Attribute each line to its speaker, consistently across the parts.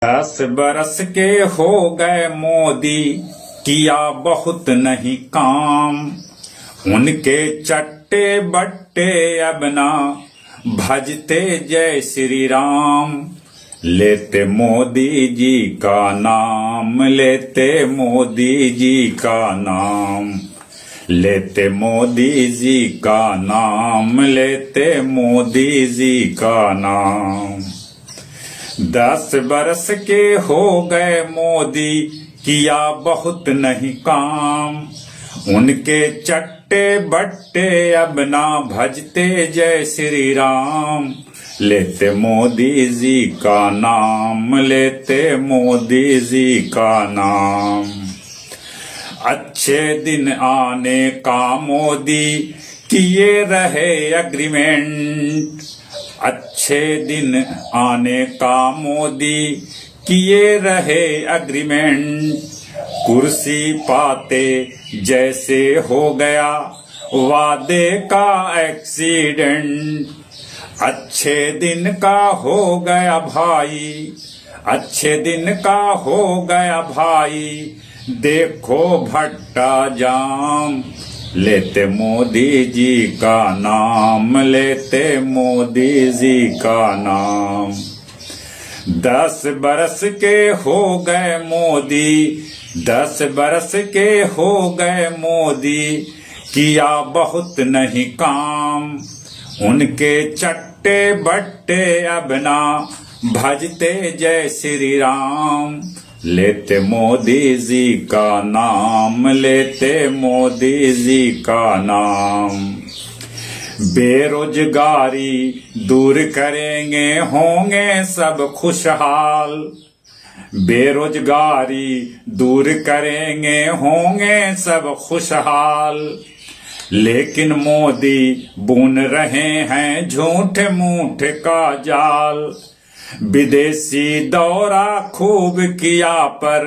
Speaker 1: 10 बरस के हो गए मोदी, किया बहुत नहीं काम। उनके चट्टे बट्टे अब ना भजते जय श्री राम। लेते मोदी जी का नाम, लेते मोदी जी का नाम, लेते मोदी जी का नाम, लेते मोदी जी का नाम। 10 बरस के हो गए मोदी, किया बहुत नहीं काम। उनके चट्टे बट्टे अब ना भजते जय श्री राम। लेते मोदी जी का नाम, लेते मोदी जी का नाम। अच्छे दिन आने का मोदी किए रहे एग्रीमेंट। अच्छे दिन आने का मोदी किए रहे एग्रीमेंट। कुर्सी पाते जैसे हो गया वादे का एक्सीडेंट। अच्छे दिन का हो गया भाई, अच्छे दिन का हो गया भाई, देखो भट्टा जाम। लेते मोदी जी का नाम, लेते मोदी जी का नाम। 10 बरस के हो गए मोदी, 10 बरस के हो गए मोदी, किया बहुत नहीं काम। उनके चट्टे बट्टे अब ना भजते जय श्री राम। लेते मोदी जी का नाम, लेते मोदी जी का नाम। बेरोजगारी दूर करेंगे, होंगे सब खुशहाल। बेरोजगारी दूर करेंगे, होंगे सब खुशहाल। लेकिन मोदी बुन रहे हैं झूठ मूठ का जाल। विदेशी दौरा खूब किया पर,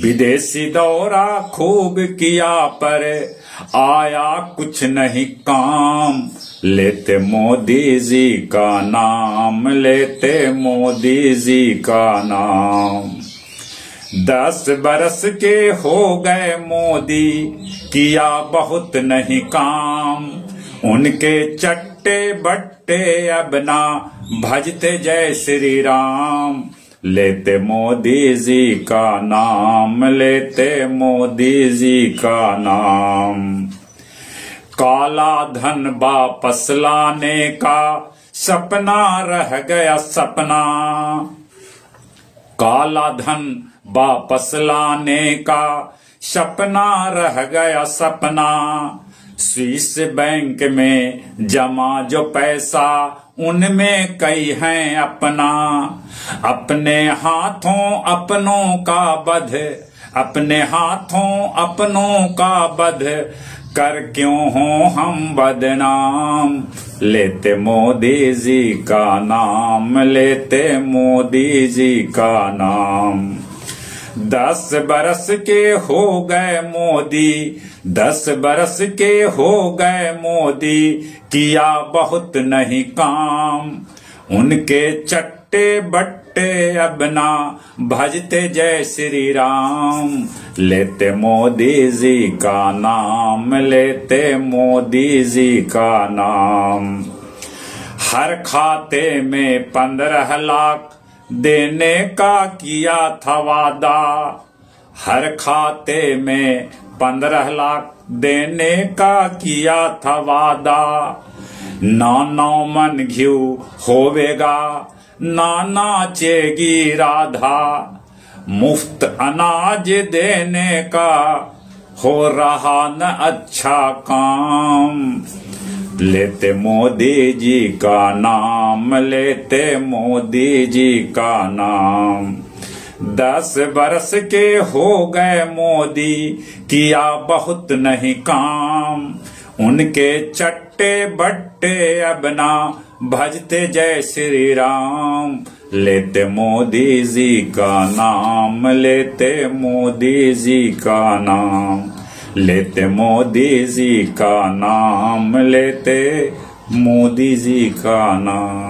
Speaker 1: विदेशी दौरा खूब किया पर, आया कुछ नहीं काम। लेते मोदी जी का नाम, लेते मोदी जी का नाम। 10 बरस के हो गए मोदी, किया बहुत नहीं काम। उनके चट्टे बट्टे अब ना भजते जय श्री राम। लेते मोदी जी का नाम, लेते मोदी जी का नाम। काला धन वापस लाने का सपना रह गया सपना। काला धन वापस लाने का सपना रह गया सपना। स्विस बैंक में जमा जो पैसा, उनमें कई हैं अपना। अपने हाथों अपनों का बध, अपने हाथों अपनों का बध, कर क्यों हो हम बदनाम। लेते मोदी जी का नाम, लेते मोदी जी का नाम। 10 बरस के हो गए मोदी, 10 बरस के हो गए मोदी, किया बहुत नहीं काम। उनके चट्टे बट्टे अब ना भजते जय श्री राम। लेते मोदी जी का नाम, लेते मोदी जी का नाम। हर खाते में 15 लाख देने का किया था वादा। हर खाते में 15 लाख देने का किया था वादा। 9 मन घिउ होवेगा, ना नाचेगी राधा। मुफ्त अनाज देने का हो रहा न अच्छा काम। लेते मोदी जी का नाम, लेते मोदी जी का नाम। 10 बरस के हो गए मोदी, किया बहुत नहीं काम। उनके चट्टे बट्टे अब ना भजते जय श्री राम। लेते मोदी जी का नाम, लेते मोदी जी का नाम, लेते मोदी जी का नाम, लेते मोदी जी का नाम।